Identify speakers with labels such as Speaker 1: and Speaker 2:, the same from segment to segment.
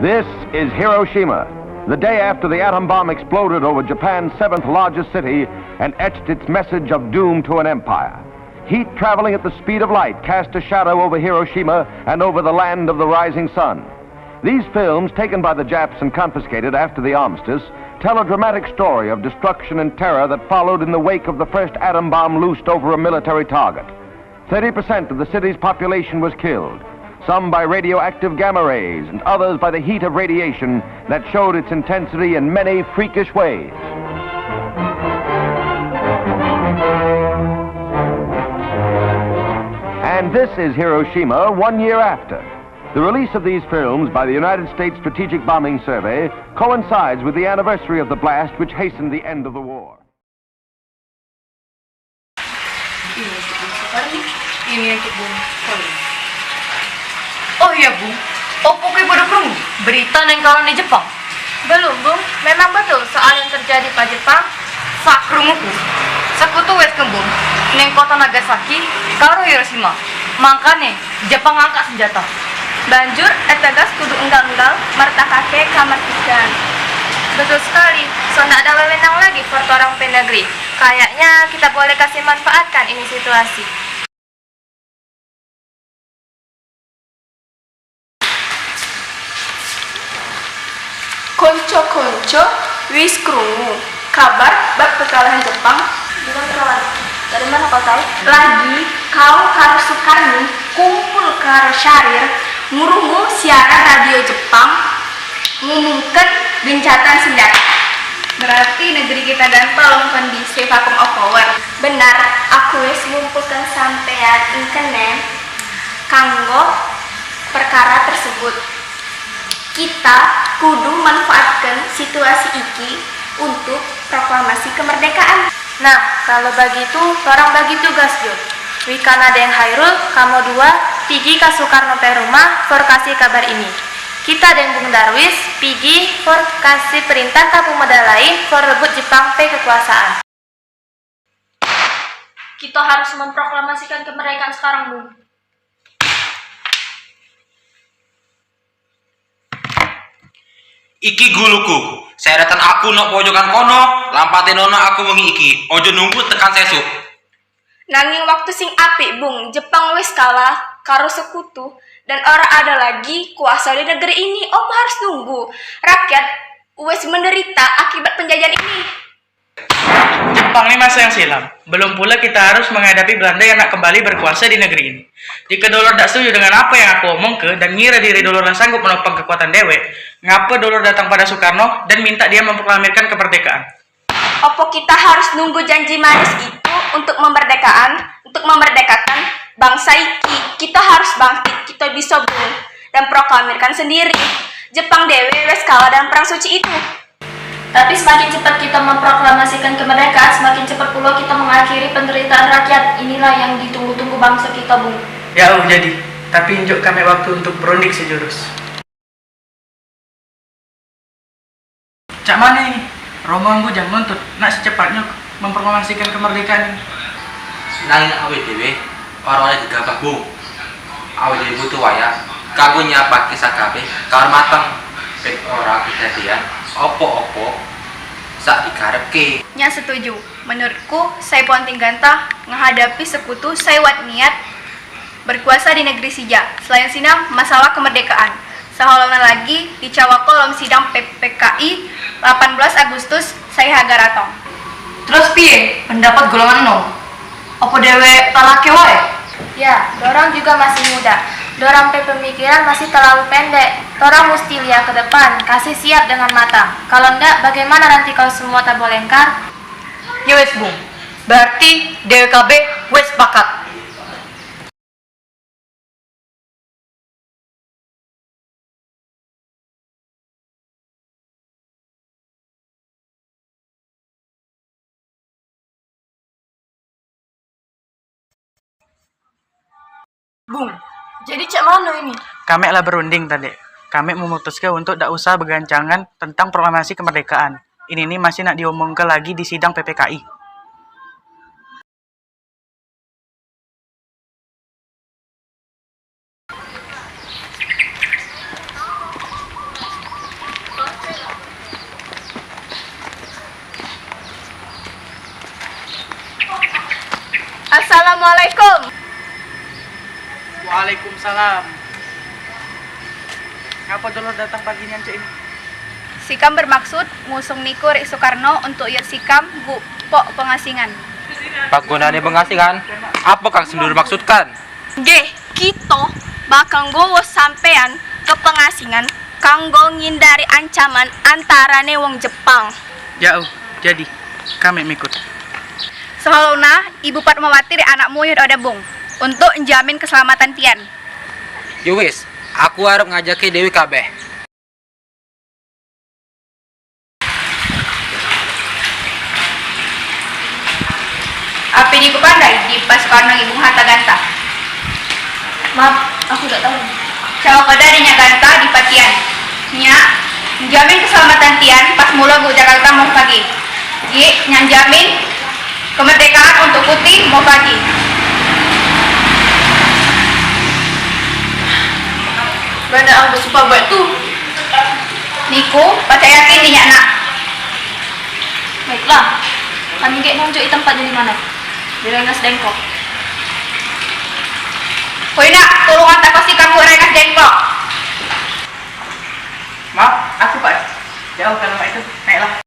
Speaker 1: This is Hiroshima, the day after the atom bomb exploded over Japan's seventh largest city and etched its message of doom to an empire. Heat traveling at the speed of light cast a shadow over Hiroshima and over the land of the rising sun. These films, taken by the Japs and confiscated after the armistice, tell a dramatic story of destruction and terror that followed in the wake of the first atom bomb loosed over a military target. 30% of the city's population was killed, some by radioactive gamma rays and others by the heat of radiation that showed its intensity in many freakish ways. And this is Hiroshima 1 year after. The release of these films by the United States Strategic Bombing Survey coincides with the anniversary of the blast which hastened the end of the war.
Speaker 2: Ini untuk Bung Koli. Oh iya Bung, opo kowe pada krungu berita neng kawan di Jepang?
Speaker 3: Belum Bung, memang betul soal yang terjadi pada Jepang.
Speaker 2: Sak krunguku, sekutu wes kembung neng kota Nagasaki karo Hiroshima. Makane Jepang angkat senjata.
Speaker 3: Banjur etegas kudu enggal-enggal mertakake kamardikan. Betul sekali, so nak ada wewenang lagi for orang penegri. Kayaknya kita boleh kasih manfaatkan ini situasi. Konco-konco wis krungu kabar bab kekalahan Jepang. Gimana kawan? Dari mana kau tahu? Lagi kau karo Sukarni kumpul karo Syahrir ngurungu siaran radio Jepang ngumumkan gencatan senjata. Berarti negeri kita dan tolong kondisi vacuum of power. Benar, aku wis ngumpulkan sampean ingkene kanggo perkara tersebut. Kita kudu manfaatkan situasi iki untuk proklamasi kemerdekaan.
Speaker 2: Nah, kalau begitu, orang bagi tugas Jo. Wikana ada yang Hairul, kamu dua, pigi ke Soekarno rumah, for kasih kabar ini. Kita dan Bung Darwis, pigi for kasih perintah ke pemuda lain, for rebut Jepang pe kekuasaan.
Speaker 3: Kita harus memproklamasikan kemerdekaan sekarang, Bung.
Speaker 4: Iki guluku, seretan aku nok pojokan kono, lampatin ono aku wengi iki, ojo nunggu tekan sesuk.
Speaker 3: Nanging waktu sing apik Bung, Jepang wis kalah karo sekutu dan ora ada lagi kuasa di negeri ini. Om harus nunggu. Rakyat wis menderita akibat penjajahan ini.
Speaker 5: Jepang ini masa yang silam. Belum pula kita harus menghadapi Belanda yang nak kembali berkuasa di negeri ini. Jika Dolor tak setuju dengan apa yang aku omong ke dan ngira diri Dolor yang sanggup menopang kekuatan dewek, ngapa Dolor datang pada Soekarno dan minta dia memproklamirkan kemerdekaan?
Speaker 3: Opo kita harus nunggu janji manis itu untuk memerdekakan bangsa iki? Kita harus bangkit, kita bisa Bung dan proklamirkan sendiri. Jepang dewe wes kalah dalam perang suci itu.
Speaker 6: Tapi semakin cepat kita memproklamasikan kemerdekaan, semakin cepat pula kita mengakhiri penderitaan rakyat. Inilah yang ditunggu-tunggu bangsa kita, Bung.
Speaker 5: Ya, jadi. Tapi injuk kami waktu untuk berunding sejurus. Cak mana ini? Romo jam nuntut, nak secepatnya memproklamasikan kemerdekaan ini.
Speaker 4: Nangin awe dewe, orang-orang gegabah Bung. Awe dewe butuh wayang, kamu nyapa kisah kabe, kawar mateng, pek ora kejadian. Opo-opo sak dikarepke.
Speaker 3: Nya setuju. Menurutku, saya Ponting Gantah menghadapi sekutu saya wat niat berkuasa di negeri Sija. Selain sidang masalah kemerdekaan. Seholona lagi di Cawakolom sidang PPKI 18 Agustus saya Hagaratong.
Speaker 2: Terus piye pendapat golongan 6? Apa dewe talake wae?
Speaker 3: Ya, dorang juga masih muda. Dorang pemikiran masih terlalu pendek. Dorang mesti lihat ke depan, kasih siap dengan matang. Kalau enggak, bagaimana nanti kalau semua tak boleh lengkar?
Speaker 2: Ya wes Bung, berarti DWKB wes bakat. Bung, jadi cak mana ini?
Speaker 5: Kami lah berunding tadi. Kami memutuskan untuk tak usah bergancangan tentang proklamasi kemerdekaan. Ini nih masih nak diomongkan lagi di sidang PPKI.
Speaker 3: Assalamualaikum.
Speaker 5: Waalaikumsalam. Ngapa dulur datang pagi ini Cik ini?
Speaker 3: Sikam bermaksud ngusung niku Rik Soekarno untuk yuk sikam bu pok pengasingan.
Speaker 4: Panggonane pengasingan, apa kang sendiri maksudkan?
Speaker 3: Nggih, kita bakal nggawa sampean ke pengasingan kanggo ngindari ancaman antarane wong Jepang.
Speaker 5: Jauh, jadi kami ikut.
Speaker 3: Soalna Ibu Fatmawati di anak Muyud Odebung untuk menjamin keselamatan Tian.
Speaker 4: Yowis, aku harap ngajaki Dewi kabeh.
Speaker 3: Apa di pandai di pasukan Ibu Hatta Ganta?
Speaker 6: Maaf, aku tidak tahu.
Speaker 3: Cawa pada dinya Ganta di Patian. Nya, menjamin keselamatan Tian pas mula Bu Jakarta mau pagi. Ye, nyanjamin kemerdekaan untuk Putih mau pagi.
Speaker 6: Benda aku suka buat tu.
Speaker 3: Niku, baca yakin dinya nak.
Speaker 6: Baiklah, kami kayak nunjuki tempat di mana. Di Rengas Dengkok.
Speaker 3: Koi nak, tolong antar pasti kamu Rengas Dengkok.
Speaker 5: Maaf, aku Pak. Jauh kalau itu, naiklah.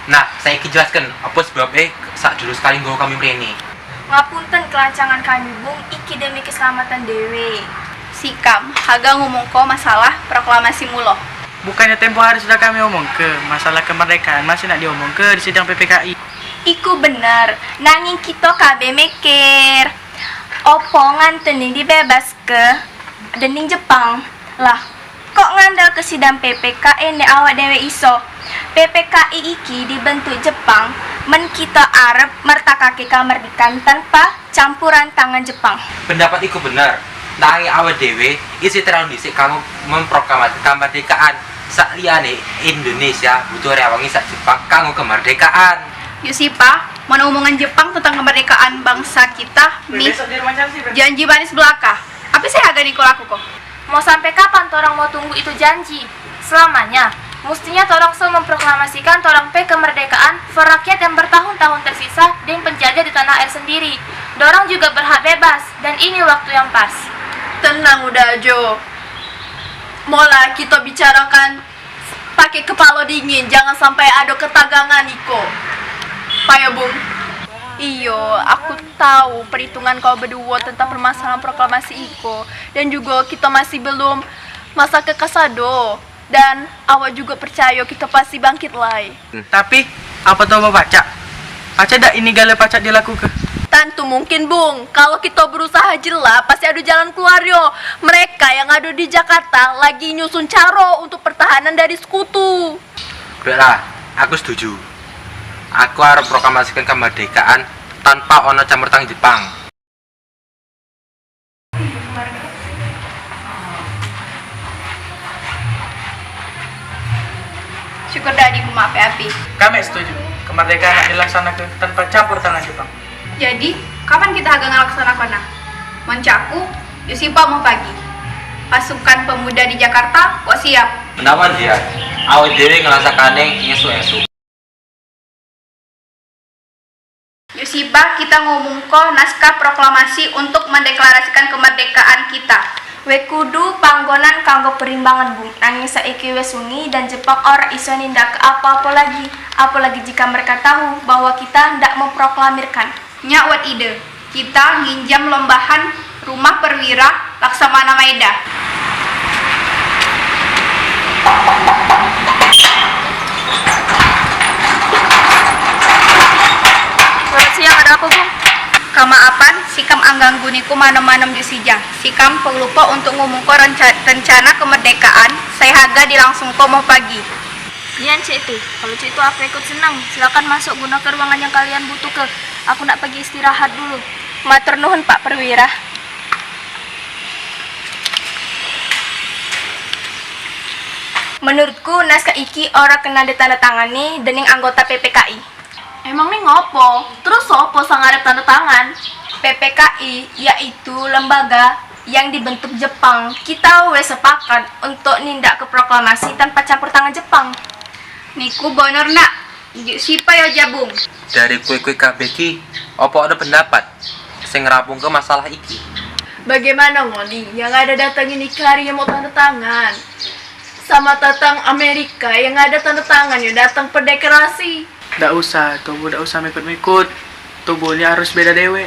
Speaker 4: Nah, saya jelaskan apa sebabnya saat dulu sekali nggawa kami mrene.
Speaker 6: Ngapunten kelancangan kami bung, iki demi keselamatan dewe.
Speaker 3: Sikam, haga ngomong ko masalah proklamasi mulo.
Speaker 5: Bukannya tempo hari sudah kami omong ke masalah kemerdekaan masih nak diomong ke di sidang PPKI.
Speaker 3: Iku bener, nanging kita kabe mikir. Opo ngantening dibebas ke dening Jepang. Lah, kok ngandel ke sidang PPKI ne awak dewe iso. PPKI iki dibentuk Jepang men kita arep mertakake kamerdikan tanpa campuran tangan Jepang.
Speaker 4: Pendapat iku bener. Nanging awak dhewe isi terlalu dhisik kamu memproklamasi kemerdekaan. Sak liyane Indonesia butuh rewangi sak Jepang kanggo kemerdekaan.
Speaker 3: Yuk sih Pak, mana omongan Jepang tentang kemerdekaan bangsa kita nih
Speaker 5: Besok di rumah Chelsea, Bro.
Speaker 3: janji manis belaka. Apa sih harga Niko laku kok?
Speaker 2: Mau sampai kapan torang mau tunggu itu janji? Selamanya. Mestinya torang so memproklamasikan torang pe kemerdekaan for rakyat yang bertahun-tahun tersisa dan penjajah di tanah air sendiri. Dorang juga berhak bebas dan ini waktu yang pas.
Speaker 3: Tenang udah Jo. Mola kita bicarakan pakai kepala dingin, jangan sampai ada ketegangan Niko. Paya Bung. Iyo, aku tahu perhitungan kau berdua tentang permasalahan proklamasi Iko dan juga kita masih belum masa kekasado. Dan awak juga percaya kita pasti bangkit lagi.
Speaker 5: Tapi, apa tahu mau baca? Baca dak ini gale pacak dilakukan.
Speaker 3: Tentu mungkin Bung, kalau kita berusaha jelas pasti ada jalan keluar yo. Mereka yang ada di Jakarta lagi nyusun cara untuk pertahanan dari sekutu.
Speaker 4: Baiklah, aku setuju. Aku harap proklamasikan kemerdekaan tanpa ono campur tangan Jepang.
Speaker 3: Syukur dah maaf ya Api.
Speaker 5: Kami setuju. Kemerdekaan nak dilaksanakan tanpa campur tangan Jepang.
Speaker 3: Jadi, kapan kita akan ngelaksanakan? Mencaku, Yusipa mau pagi. Pasukan pemuda di Jakarta, kok siap?
Speaker 4: Menawan dia, awak dhewe ngrasakane esuk-esuk.
Speaker 3: Yusipa, kita ngomong kok naskah proklamasi untuk mendeklarasikan kemerdekaan kita.
Speaker 2: We kudu panggonan kanggo perimbangan Bung. Nanging saiki wis sunyi dan Jepang ora iso nindak apa-apa lagi. Apalagi jika mereka tahu bahwa kita ndak memproklamirkan.
Speaker 3: Nya wat ide, kita nginjam lombahan rumah perwira Laksamana Maeda.
Speaker 2: Selamat siang, ada apa Bung?
Speaker 3: Kamaapan, sikam angganggu niku manam-manam jusija. Sikam pelupa untuk ngumumko rencana kemerdekaan. Saya haga dilangsung mau pagi.
Speaker 6: Nian cik itu, kalau cik itu aku ikut senang. Silakan masuk guna ke ruangan yang kalian butuh ke. Aku nak pergi istirahat dulu.
Speaker 3: Matur nuhun Pak Perwira. Menurutku naskah iki ora kena ditandatangani dening anggota PPKI. Emang nih ngopo? Terus sopo sangarep tanda tangan? PPKI yaitu lembaga yang dibentuk Jepang. Kita wes sepakat untuk nindak ke proklamasi tanpa campur tangan Jepang. Niku bener nak. Siapa ya jabung?
Speaker 4: Dari kue-kue KBK, opo ada pendapat sing ngerapung ke masalah iki?
Speaker 3: Bagaimana Moni yang ada datang ini kari yang mau tanda tangan? Sama datang Amerika yang ada tanda tangan ya datang perdeklarasi.
Speaker 5: Ndak usah, tubuh ndak usah mikut-mikut. Tubuhnya harus beda dewe.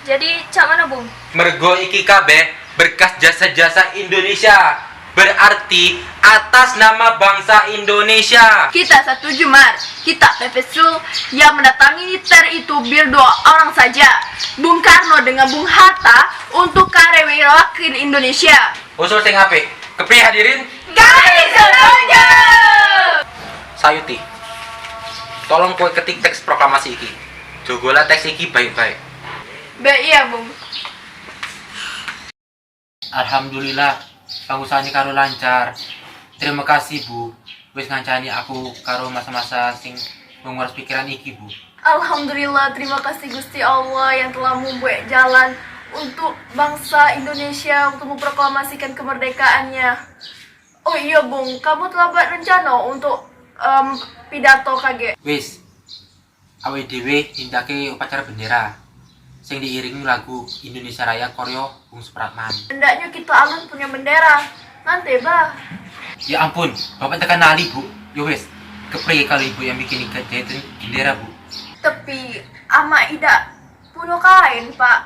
Speaker 3: Jadi cak mana bung?
Speaker 4: Mergo iki kabeh berkas jasa-jasa Indonesia. Berarti atas nama bangsa Indonesia.
Speaker 3: Kita setuju Mar. Kita Pepesul yang mendatangi militer itu biar 2 orang saja. Bung Karno dengan Bung Hatta untuk karewi wakil Indonesia.
Speaker 4: Usul sing apik. Kepriye hadirin?
Speaker 3: Kami setuju.
Speaker 4: Sayuti. Tolong kowe ketik teks proklamasi iki. Jogolah teks iki baik-baik.
Speaker 3: Baik iya bung.
Speaker 4: Alhamdulillah, pangusahane karo lancar. Terima kasih Bu, wis ngancani aku karo masa-masa sing menguras pikiran iki Bu.
Speaker 3: Alhamdulillah, terima kasih Gusti Allah yang telah membuat jalan untuk bangsa Indonesia untuk memproklamasikan kemerdekaannya. Oh iya Bung, kamu telah buat rencana untuk pidato KG?
Speaker 4: Wis, awake dhewe nindake upacara bendera sing diiringi lagu Indonesia Raya Koryo Bung Supratman.
Speaker 3: Hendaknya kita alun punya bendera. Nanti bah.
Speaker 4: Ya ampun, Bapak tekan nali Bu. Yo wis, kepriye kali Ibu yang bikin jahitan bendera Bu?
Speaker 3: Tapi ama ida punya kain Pak.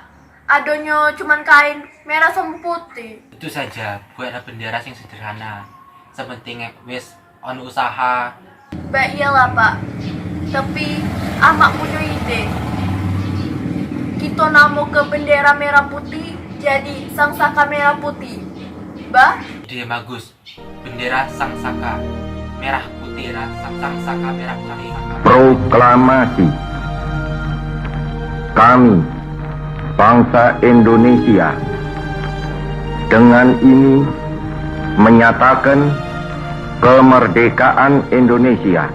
Speaker 3: Adonyo cuman kain merah sama putih.
Speaker 4: Itu saja, buat ada bendera sing sederhana. Sepenting wis on usaha.
Speaker 3: Baik iyalah Pak. Tapi ama punya ide. Kita namo ke bendera merah putih jadi Sang Saka merah putih. Bah?
Speaker 4: Ide bagus. Bendera Sang Saka merah putih Sang Saka merah putih.
Speaker 1: Proklamasi. Kami, bangsa Indonesia, dengan ini menyatakan kemerdekaan Indonesia.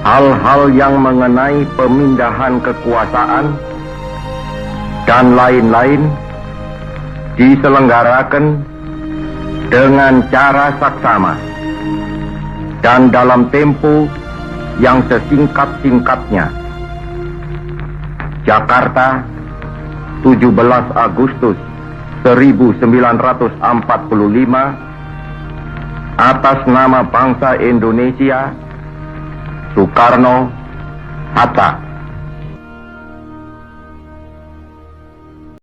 Speaker 1: Hal-hal yang mengenai pemindahan kekuasaan dan lain-lain diselenggarakan dengan cara saksama dan dalam tempo yang sesingkat-singkatnya. Jakarta, 17 Agustus 1945, atas nama bangsa Indonesia, Soekarno, Hatta.